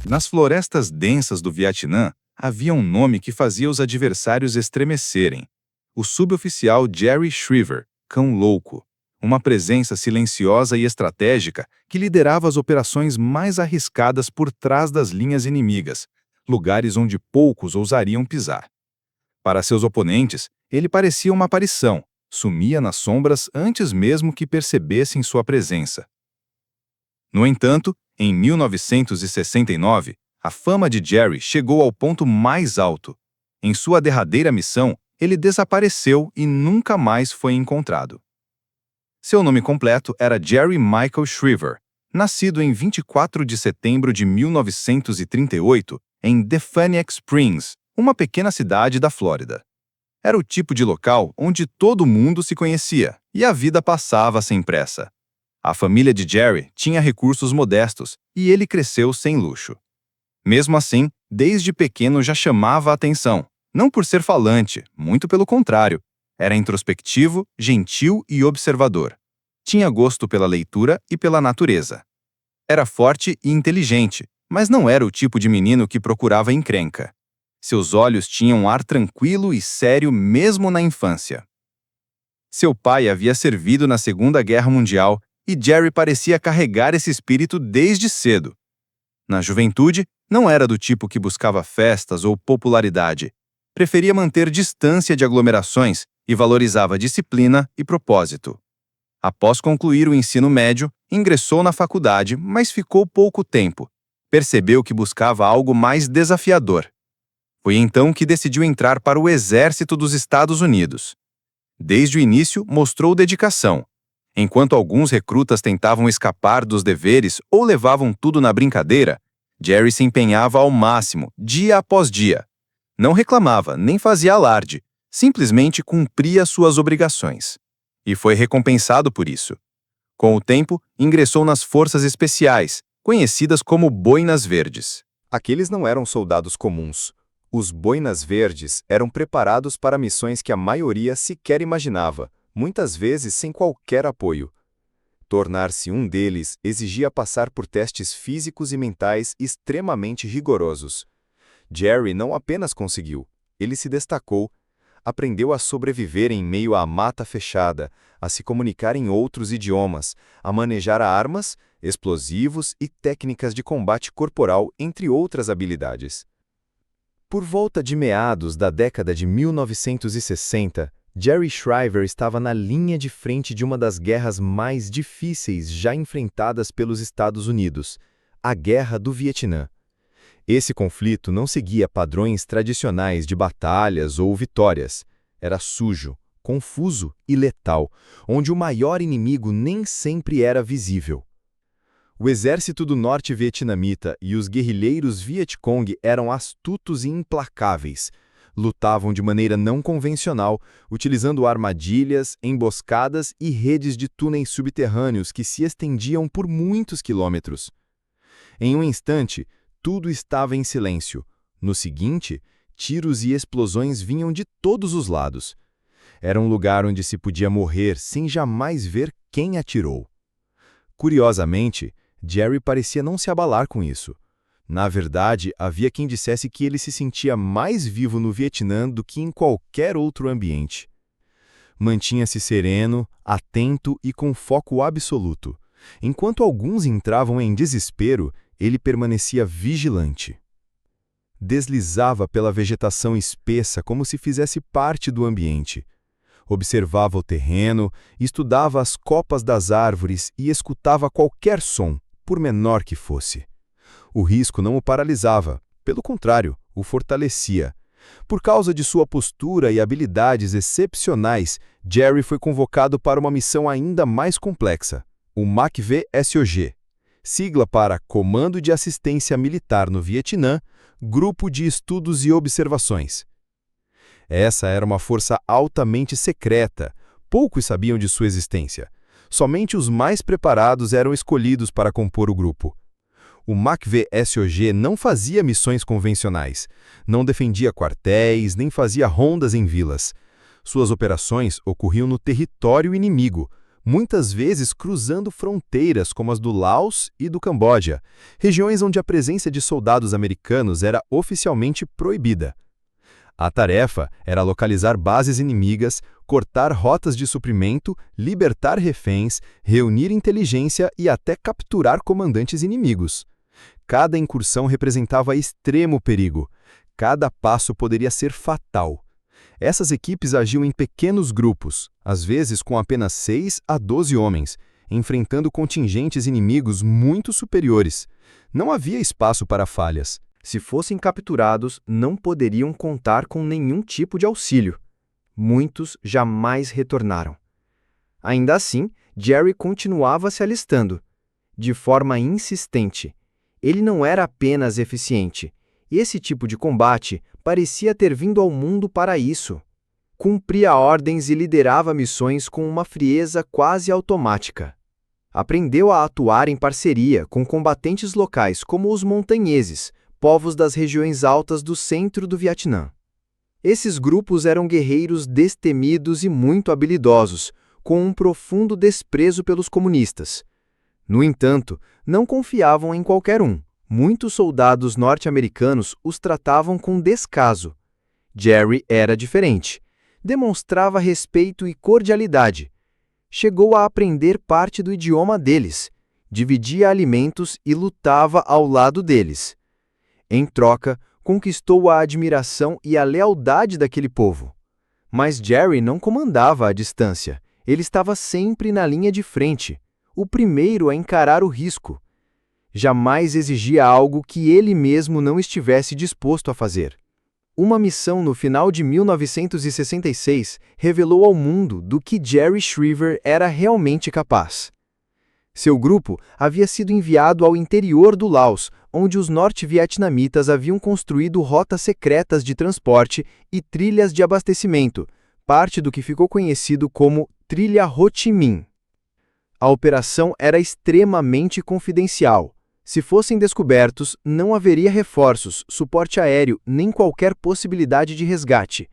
Nas florestas densas do Vietnã, havia um nome que fazia os adversários estremecerem. O suboficial Jerry Shriver, Cão Louco, uma presença silenciosa e estratégica que liderava as operações mais arriscadas por trás das linhas inimigas, lugares onde poucos ousariam pisar. Para seus oponentes, ele parecia uma aparição, sumia nas sombras antes mesmo que percebessem sua presença. No entanto, em 1969, a fama de Jerry chegou ao ponto mais alto. Em sua derradeira missão, ele desapareceu e nunca mais foi encontrado. Seu nome completo era Jerry Michael Shriver, nascido em 24 de setembro de 1938 em Defaniak Springs, uma pequena cidade da Flórida. Era o tipo de local onde todo mundo se conhecia e a vida passava sem pressa. A família de Jerry tinha recursos modestos e ele cresceu sem luxo. Mesmo assim, desde pequeno já chamava a atenção, não por ser falante, muito pelo contrário. Era introspectivo, gentil e observador. Tinha gosto pela leitura e pela natureza. Era forte e inteligente, mas não era o tipo de menino que procurava encrenca. Seus olhos tinham um ar tranquilo e sério mesmo na infância. Seu pai havia servido na Segunda Guerra Mundial e Jerry parecia carregar esse espírito desde cedo. Na juventude, não era do tipo que buscava festas ou popularidade. Preferia manter distância de aglomerações e valorizava disciplina e propósito. Após concluir o ensino médio, ingressou na faculdade, mas ficou pouco tempo. Percebeu que buscava algo mais desafiador. Foi então que decidiu entrar para o Exército dos Estados Unidos. Desde o início, mostrou dedicação. Enquanto alguns recrutas tentavam escapar dos deveres ou levavam tudo na brincadeira, Jerry se empenhava ao máximo, dia após dia. Não reclamava, nem fazia alarde, simplesmente cumpria suas obrigações. E foi recompensado por isso. Com o tempo, ingressou nas Forças Especiais, conhecidas como Boinas Verdes. Aqueles não eram soldados comuns. Os Boinas Verdes eram preparados para missões que a maioria sequer imaginava, muitas vezes sem qualquer apoio. Tornar-se um deles exigia passar por testes físicos e mentais extremamente rigorosos. Jerry não apenas conseguiu, ele se destacou. Aprendeu a sobreviver em meio à mata fechada, a se comunicar em outros idiomas, a manejar armas, explosivos e técnicas de combate corporal, entre outras habilidades. Por volta de meados da década de 1960, Jerry Shriver estava na linha de frente de uma das guerras mais difíceis já enfrentadas pelos Estados Unidos, a Guerra do Vietnã. Esse conflito não seguia padrões tradicionais de batalhas ou vitórias. Era sujo, confuso e letal, onde o maior inimigo nem sempre era visível. O exército do norte vietnamita e os guerrilheiros Vietcong eram astutos e implacáveis. Lutavam de maneira não convencional, utilizando armadilhas, emboscadas e redes de túneis subterrâneos que se estendiam por muitos quilômetros. Em um instante, tudo estava em silêncio. No seguinte, tiros e explosões vinham de todos os lados. Era um lugar onde se podia morrer sem jamais ver quem atirou. Curiosamente, Jerry parecia não se abalar com isso. Na verdade, havia quem dissesse que ele se sentia mais vivo no Vietnã do que em qualquer outro ambiente. Mantinha-se sereno, atento e com foco absoluto. Enquanto alguns entravam em desespero, ele permanecia vigilante. Deslizava pela vegetação espessa como se fizesse parte do ambiente. Observava o terreno, estudava as copas das árvores e escutava qualquer som, por menor que fosse. O risco não o paralisava, pelo contrário, o fortalecia. Por causa de sua postura e habilidades excepcionais, Jerry foi convocado para uma missão ainda mais complexa, o MACV-SOG. Sigla para Comando de Assistência Militar no Vietnã, Grupo de Estudos e Observações. Essa era uma força altamente secreta, poucos sabiam de sua existência. Somente os mais preparados eram escolhidos para compor o grupo. O MACV-SOG não fazia missões convencionais, não defendia quartéis, nem fazia rondas em vilas. Suas operações ocorriam no território inimigo, muitas vezes cruzando fronteiras como as do Laos e do Camboja, regiões onde a presença de soldados americanos era oficialmente proibida. A tarefa era localizar bases inimigas, cortar rotas de suprimento, libertar reféns, reunir inteligência e até capturar comandantes inimigos. Cada incursão representava extremo perigo. Cada passo poderia ser fatal. Essas equipes agiam em pequenos grupos, às vezes com apenas 6 a 12 homens, enfrentando contingentes inimigos muito superiores. Não havia espaço para falhas. Se fossem capturados, não poderiam contar com nenhum tipo de auxílio. Muitos jamais retornaram. Ainda assim, Jerry continuava se alistando, de forma insistente. Ele não era apenas eficiente. Esse tipo de combate parecia ter vindo ao mundo para isso. Cumpria ordens e liderava missões com uma frieza quase automática. Aprendeu a atuar em parceria com combatentes locais como os montanheses, povos das regiões altas do centro do Vietnã. Esses grupos eram guerreiros destemidos e muito habilidosos, com um profundo desprezo pelos comunistas. No entanto, não confiavam em qualquer um. Muitos soldados norte-americanos os tratavam com descaso. Jerry era diferente. Demonstrava respeito e cordialidade. Chegou a aprender parte do idioma deles, dividia alimentos e lutava ao lado deles. Em troca, conquistou a admiração e a lealdade daquele povo. Mas Jerry não comandava à distância. Ele estava sempre na linha de frente, o primeiro a encarar o risco. Jamais exigia algo que ele mesmo não estivesse disposto a fazer. Uma missão no final de 1966 revelou ao mundo do que Jerry Shriver era realmente capaz. Seu grupo havia sido enviado ao interior do Laos, onde os norte-vietnamitas haviam construído rotas secretas de transporte e trilhas de abastecimento, parte do que ficou conhecido como Trilha Ho Chi Minh. A operação era extremamente confidencial. Se fossem descobertos, não haveria reforços, suporte aéreo, nem qualquer possibilidade de resgate.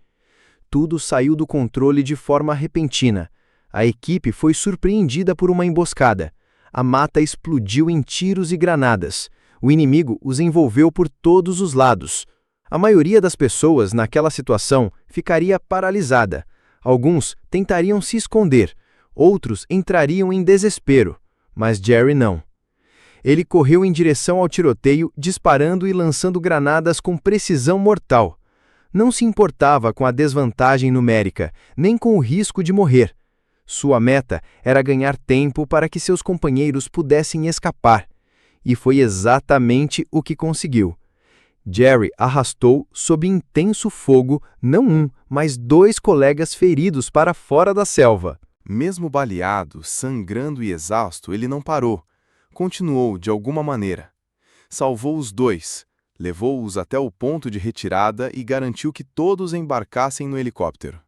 Tudo saiu do controle de forma repentina. A equipe foi surpreendida por uma emboscada. A mata explodiu em tiros e granadas. O inimigo os envolveu por todos os lados. A maioria das pessoas naquela situação ficaria paralisada. Alguns tentariam se esconder, outros entrariam em desespero, mas Jerry não. Ele correu em direção ao tiroteio, disparando e lançando granadas com precisão mortal. Não se importava com a desvantagem numérica, nem com o risco de morrer. Sua meta era ganhar tempo para que seus companheiros pudessem escapar. E foi exatamente o que conseguiu. Jerry arrastou, sob intenso fogo, não um, mas 2 colegas feridos para fora da selva. Mesmo baleado, sangrando e exausto, ele não parou. Continuou de alguma maneira. Salvou os 2, levou-os até o ponto de retirada e garantiu que todos embarcassem no helicóptero.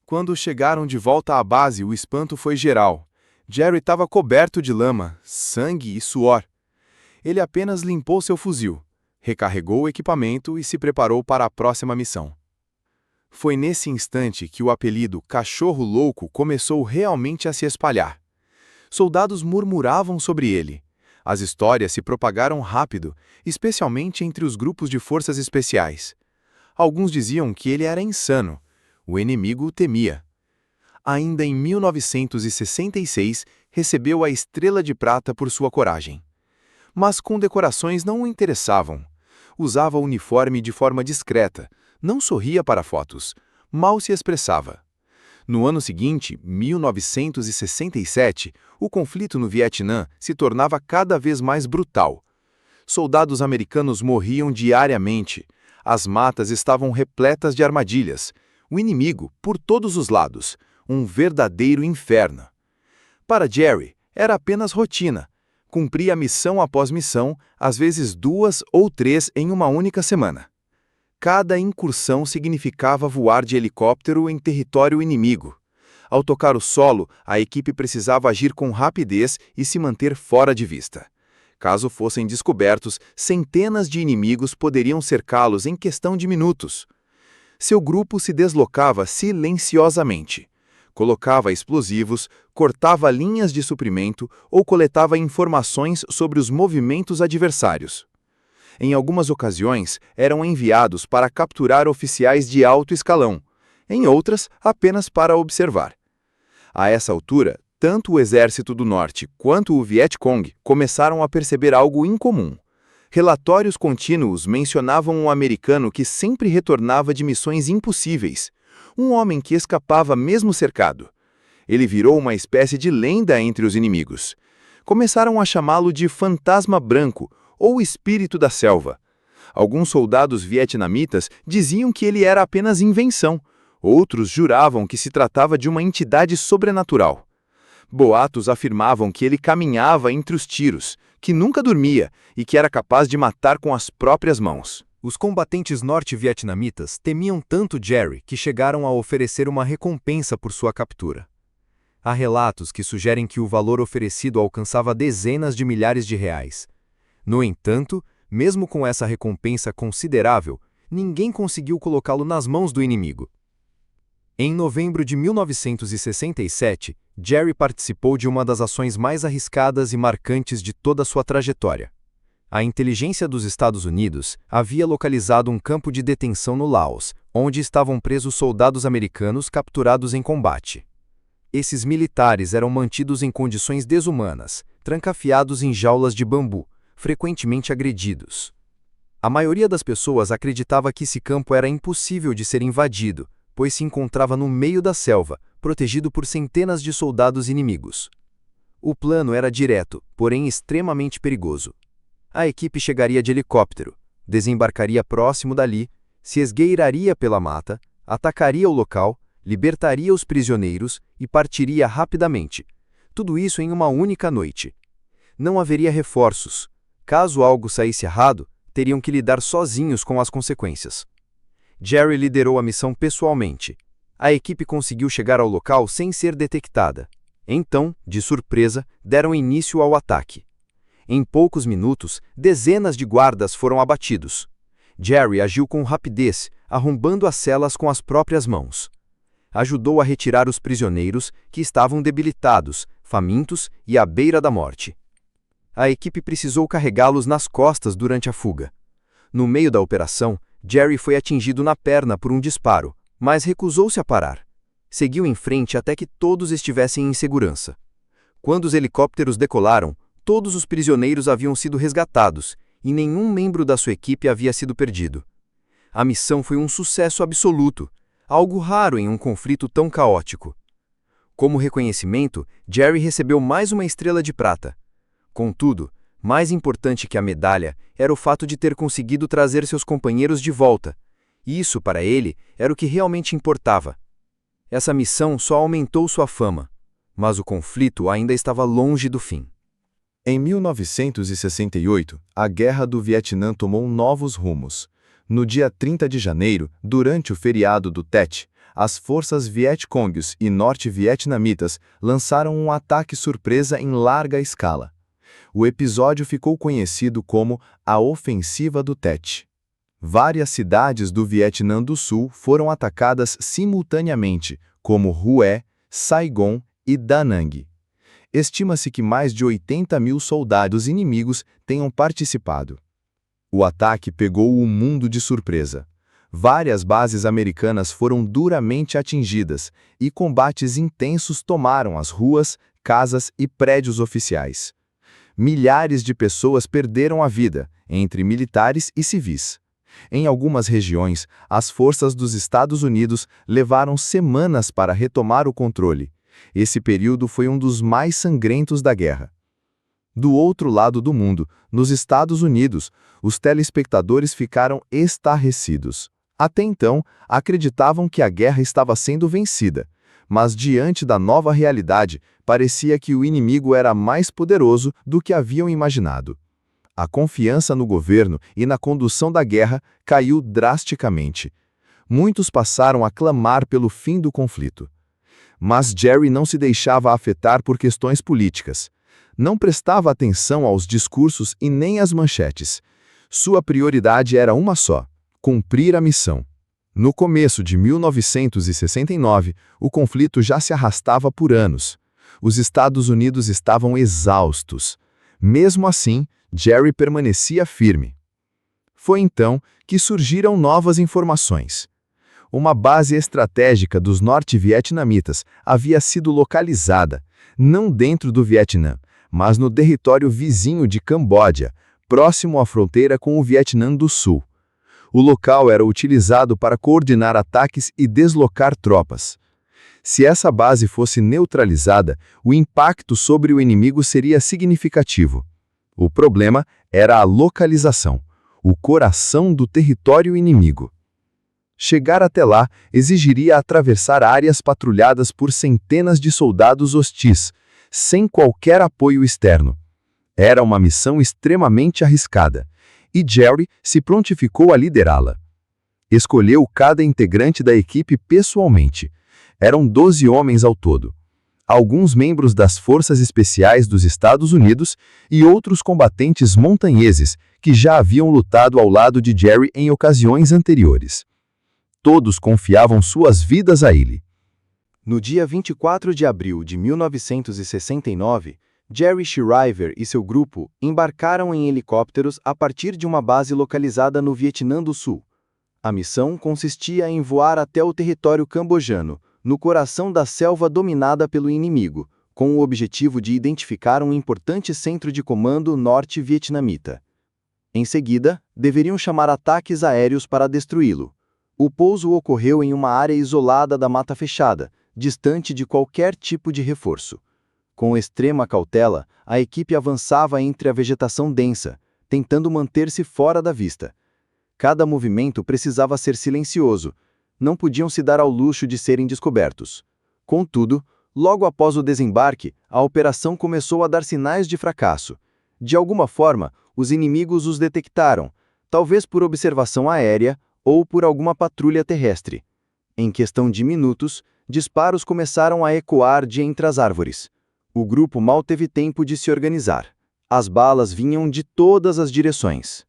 Quando chegaram de volta à base, o espanto foi geral. Jerry estava coberto de lama, sangue e suor. Ele apenas limpou seu fuzil, recarregou o equipamento e se preparou para a próxima missão. Foi nesse instante que o apelido Cachorro Louco começou realmente a se espalhar. Soldados murmuravam sobre ele. As histórias se propagaram rápido, especialmente entre os grupos de forças especiais. Alguns diziam que ele era insano. O inimigo o temia. Ainda em 1966, recebeu a Estrela de Prata por sua coragem. Mas condecorações não o interessavam. Usava o uniforme de forma discreta, não sorria para fotos, mal se expressava. No ano seguinte, 1967, o conflito no Vietnã se tornava cada vez mais brutal. Soldados americanos morriam diariamente. As matas estavam repletas de armadilhas. O inimigo, por todos os lados, um verdadeiro inferno. Para Jerry, era apenas rotina. Cumpria missão após missão, às vezes 2 ou 3 em uma única semana. Cada incursão significava voar de helicóptero em território inimigo. Ao tocar o solo, a equipe precisava agir com rapidez e se manter fora de vista. Caso fossem descobertos, centenas de inimigos poderiam cercá-los em questão de minutos. Seu grupo se deslocava silenciosamente. Colocava explosivos, cortava linhas de suprimento ou coletava informações sobre os movimentos adversários. Em algumas ocasiões, eram enviados para capturar oficiais de alto escalão, em outras, apenas para observar. A essa altura, tanto o Exército do Norte quanto o Vietcong começaram a perceber algo incomum. Relatórios contínuos mencionavam um americano que sempre retornava de missões impossíveis, um homem que escapava mesmo cercado. Ele virou uma espécie de lenda entre os inimigos. Começaram a chamá-lo de Fantasma Branco ou Espírito da Selva. Alguns soldados vietnamitas diziam que ele era apenas invenção, outros juravam que se tratava de uma entidade sobrenatural. Boatos afirmavam que ele caminhava entre os tiros, que nunca dormia e que era capaz de matar com as próprias mãos. Os combatentes norte-vietnamitas temiam tanto Jerry que chegaram a oferecer uma recompensa por sua captura. Há relatos que sugerem que o valor oferecido alcançava dezenas de milhares de reais. No entanto, mesmo com essa recompensa considerável, ninguém conseguiu colocá-lo nas mãos do inimigo. Em novembro de 1967, Jerry participou de uma das ações mais arriscadas e marcantes de toda sua trajetória. A inteligência dos Estados Unidos havia localizado um campo de detenção no Laos, onde estavam presos soldados americanos capturados em combate. Esses militares eram mantidos em condições desumanas, trancafiados em jaulas de bambu, frequentemente agredidos. A maioria das pessoas acreditava que esse campo era impossível de ser invadido, pois se encontrava no meio da selva, protegido por centenas de soldados inimigos. O plano era direto, porém extremamente perigoso. A equipe chegaria de helicóptero, desembarcaria próximo dali, se esgueiraria pela mata, atacaria o local, libertaria os prisioneiros e partiria rapidamente. Tudo isso em uma única noite. Não haveria reforços. Caso algo saísse errado, teriam que lidar sozinhos com as consequências. Jerry liderou a missão pessoalmente. A equipe conseguiu chegar ao local sem ser detectada. Então, de surpresa, deram início ao ataque. Em poucos minutos, dezenas de guardas foram abatidos. Jerry agiu com rapidez, arrombando as celas com as próprias mãos. Ajudou a retirar os prisioneiros, que estavam debilitados, famintos e à beira da morte. A equipe precisou carregá-los nas costas durante a fuga. No meio da operação, Jerry foi atingido na perna por um disparo, mas recusou-se a parar. Seguiu em frente até que todos estivessem em segurança. Quando os helicópteros decolaram, todos os prisioneiros haviam sido resgatados e nenhum membro da sua equipe havia sido perdido. A missão foi um sucesso absoluto, algo raro em um conflito tão caótico. Como reconhecimento, Jerry recebeu mais uma estrela de prata. Contudo, mais importante que a medalha era o fato de ter conseguido trazer seus companheiros de volta. Isso, para ele, era o que realmente importava. Essa missão só aumentou sua fama, mas o conflito ainda estava longe do fim. Em 1968, a Guerra do Vietnã tomou novos rumos. No dia 30 de janeiro, durante o feriado do Tet, as forças vietcongues e norte-vietnamitas lançaram um ataque surpresa em larga escala. O episódio ficou conhecido como a Ofensiva do Tet. Várias cidades do Vietnã do Sul foram atacadas simultaneamente, como Hue, Saigon e Da Nang. Estima-se que mais de 80 mil soldados inimigos tenham participado. O ataque pegou o mundo de surpresa. Várias bases americanas foram duramente atingidas e combates intensos tomaram as ruas, casas e prédios oficiais. Milhares de pessoas perderam a vida, entre militares e civis. Em algumas regiões, as forças dos Estados Unidos levaram semanas para retomar o controle. Esse período foi um dos mais sangrentos da guerra. Do outro lado do mundo, nos Estados Unidos, os telespectadores ficaram estarrecidos. Até então, acreditavam que a guerra estava sendo vencida, mas diante da nova realidade, parecia que o inimigo era mais poderoso do que haviam imaginado. A confiança no governo e na condução da guerra caiu drasticamente. Muitos passaram a clamar pelo fim do conflito. Mas Jerry não se deixava afetar por questões políticas. Não prestava atenção aos discursos e nem às manchetes. Sua prioridade era uma só: cumprir a missão. No começo de 1969, o conflito já se arrastava por anos. Os Estados Unidos estavam exaustos. Mesmo assim, Jerry permanecia firme. Foi então que surgiram novas informações. Uma base estratégica dos norte-vietnamitas havia sido localizada, não dentro do Vietnã, mas no território vizinho de Camboja, próximo à fronteira com o Vietnã do Sul. O local era utilizado para coordenar ataques e deslocar tropas. Se essa base fosse neutralizada, o impacto sobre o inimigo seria significativo. O problema era a localização, o coração do território inimigo. Chegar até lá exigiria atravessar áreas patrulhadas por centenas de soldados hostis, sem qualquer apoio externo. Era uma missão extremamente arriscada, e Jerry se prontificou a liderá-la. Escolheu cada integrante da equipe pessoalmente. Eram 12 homens ao todo. Alguns membros das Forças Especiais dos Estados Unidos e outros combatentes montanheses que já haviam lutado ao lado de Jerry em ocasiões anteriores. Todos confiavam suas vidas a ele. No dia 24 de abril de 1969, Jerry Shriver e seu grupo embarcaram em helicópteros a partir de uma base localizada no Vietnã do Sul. A missão consistia em voar até o território cambojano, no coração da selva dominada pelo inimigo, com o objetivo de identificar um importante centro de comando norte-vietnamita. Em seguida, deveriam chamar ataques aéreos para destruí-lo. O pouso ocorreu em uma área isolada da mata fechada, distante de qualquer tipo de reforço. Com extrema cautela, a equipe avançava entre a vegetação densa, tentando manter-se fora da vista. Cada movimento precisava ser silencioso. Não podiam se dar ao luxo de serem descobertos. Contudo, logo após o desembarque, a operação começou a dar sinais de fracasso. De alguma forma, os inimigos os detectaram, talvez por observação aérea ou por alguma patrulha terrestre. Em questão de minutos, disparos começaram a ecoar de entre as árvores. O grupo mal teve tempo de se organizar. As balas vinham de todas as direções.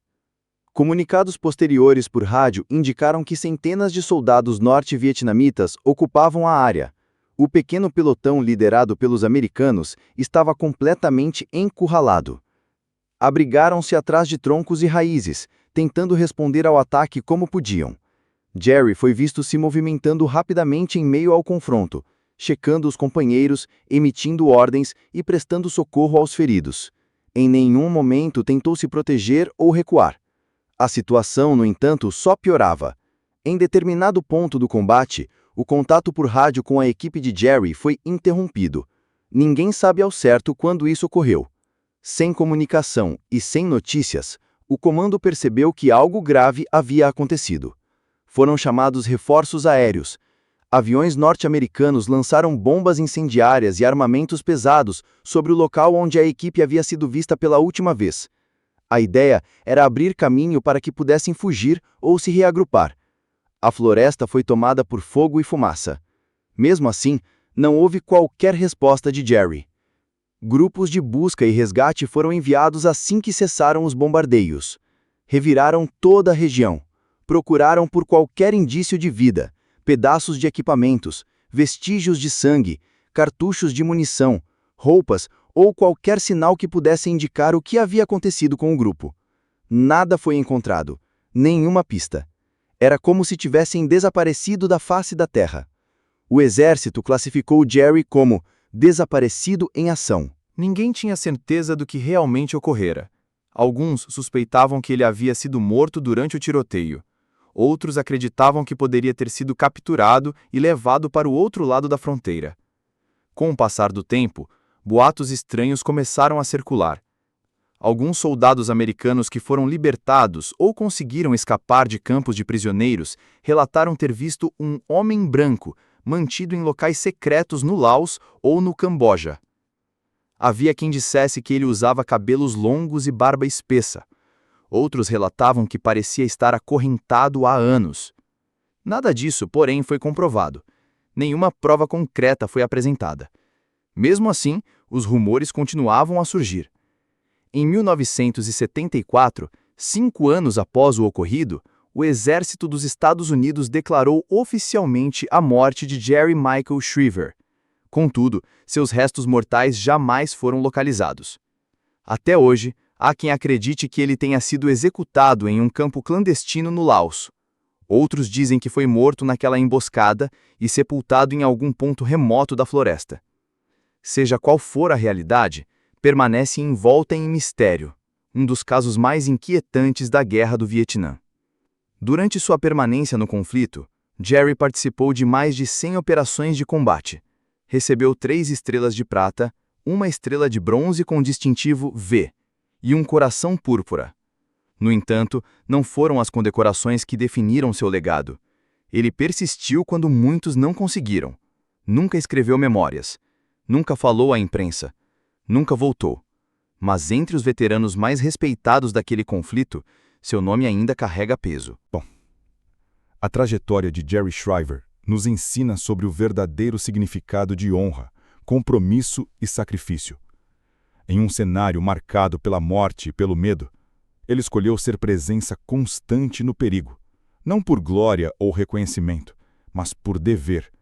Comunicados posteriores por rádio indicaram que centenas de soldados norte-vietnamitas ocupavam a área. O pequeno pelotão liderado pelos americanos estava completamente encurralado. Abrigaram-se atrás de troncos e raízes, tentando responder ao ataque como podiam. Jerry foi visto se movimentando rapidamente em meio ao confronto, checando os companheiros, emitindo ordens e prestando socorro aos feridos. Em nenhum momento tentou se proteger ou recuar. A situação, no entanto, só piorava. Em determinado ponto do combate, o contato por rádio com a equipe de Jerry foi interrompido. Ninguém sabe ao certo quando isso ocorreu. Sem comunicação e sem notícias, o comando percebeu que algo grave havia acontecido. Foram chamados reforços aéreos. Aviões norte-americanos lançaram bombas incendiárias e armamentos pesados sobre o local onde a equipe havia sido vista pela última vez. A ideia era abrir caminho para que pudessem fugir ou se reagrupar. A floresta foi tomada por fogo e fumaça. Mesmo assim, não houve qualquer resposta de Jerry. Grupos de busca e resgate foram enviados assim que cessaram os bombardeios. Reviraram toda a região. Procuraram por qualquer indício de vida, pedaços de equipamentos, vestígios de sangue, cartuchos de munição, roupas ou qualquer sinal que pudesse indicar o que havia acontecido com o grupo. Nada foi encontrado, nenhuma pista. Era como se tivessem desaparecido da face da terra. O exército classificou Jerry como desaparecido em ação. Ninguém tinha certeza do que realmente ocorrera. Alguns suspeitavam que ele havia sido morto durante o tiroteio. Outros acreditavam que poderia ter sido capturado e levado para o outro lado da fronteira. Com o passar do tempo, boatos estranhos começaram a circular. Alguns soldados americanos que foram libertados ou conseguiram escapar de campos de prisioneiros relataram ter visto um homem branco mantido em locais secretos no Laos ou no Camboja. Havia quem dissesse que ele usava cabelos longos e barba espessa. Outros relatavam que parecia estar acorrentado há anos. Nada disso, porém, foi comprovado. Nenhuma prova concreta foi apresentada. Mesmo assim, os rumores continuavam a surgir. Em 1974, 5 anos após o ocorrido, o Exército dos Estados Unidos declarou oficialmente a morte de Jerry Michael Shriver. Contudo, seus restos mortais jamais foram localizados. Até hoje, há quem acredite que ele tenha sido executado em um campo clandestino no Laos. Outros dizem que foi morto naquela emboscada e sepultado em algum ponto remoto da floresta. Seja qual for a realidade, permanece envolta em mistério, um dos casos mais inquietantes da Guerra do Vietnã. Durante sua permanência no conflito, Jerry participou de mais de 100 operações de combate. Recebeu 3 estrelas de prata, 1 estrela de bronze com distintivo V e um coração púrpura. No entanto, não foram as condecorações que definiram seu legado. Ele persistiu quando muitos não conseguiram. Nunca escreveu memórias. Nunca falou à imprensa. Nunca voltou. Mas entre os veteranos mais respeitados daquele conflito, seu nome ainda carrega peso. A trajetória de Jerry Shriver nos ensina sobre o verdadeiro significado de honra, compromisso e sacrifício. Em um cenário marcado pela morte e pelo medo, ele escolheu ser presença constante no perigo, não por glória ou reconhecimento, mas por dever.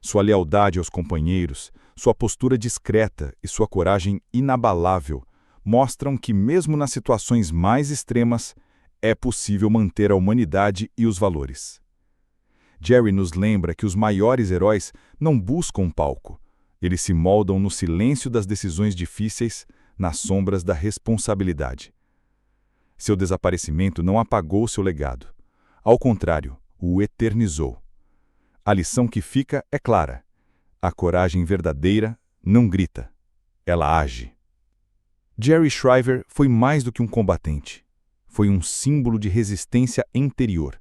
Sua lealdade aos companheiros, sua postura discreta e sua coragem inabalável mostram que, mesmo nas situações mais extremas, é possível manter a humanidade e os valores. Jerry nos lembra que os maiores heróis não buscam um palco. Eles se moldam no silêncio das decisões difíceis, nas sombras da responsabilidade. Seu desaparecimento não apagou seu legado. Ao contrário, o eternizou. A lição que fica é clara. A coragem verdadeira não grita, ela age. Jerry Shriver foi mais do que um combatente. Foi um símbolo de resistência interior.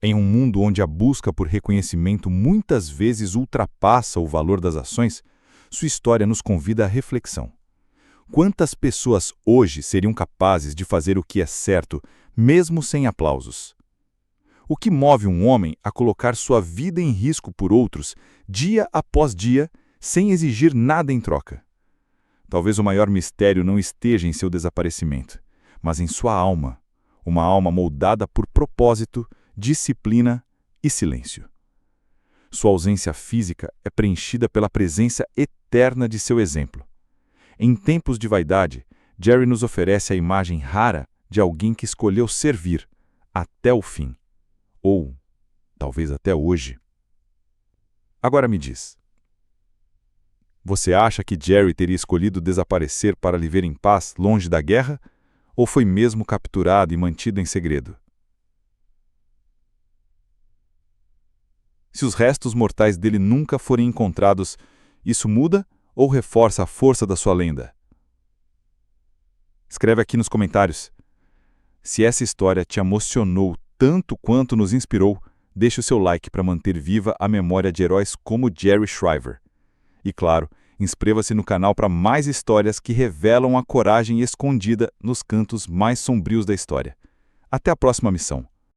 Em um mundo onde a busca por reconhecimento muitas vezes ultrapassa o valor das ações, sua história nos convida à reflexão. Quantas pessoas hoje seriam capazes de fazer o que é certo, mesmo sem aplausos? O que move um homem a colocar sua vida em risco por outros, dia após dia, sem exigir nada em troca? Talvez o maior mistério não esteja em seu desaparecimento, mas em sua alma, uma alma moldada por propósito, disciplina e silêncio. Sua ausência física é preenchida pela presença eterna de seu exemplo. Em tempos de vaidade, Jerry nos oferece a imagem rara de alguém que escolheu servir até o fim. Ou, talvez até hoje. Agora me diz. Você acha que Jerry teria escolhido desaparecer para viver em paz, longe da guerra? Ou foi mesmo capturado e mantido em segredo? Se os restos mortais dele nunca forem encontrados, isso muda ou reforça a força da sua lenda? Escreve aqui nos comentários. Se essa história te emocionou tanto quanto nos inspirou, deixe o seu like para manter viva a memória de heróis como Jerry Shriver. E claro, inscreva-se no canal para mais histórias que revelam a coragem escondida nos cantos mais sombrios da história. Até a próxima missão.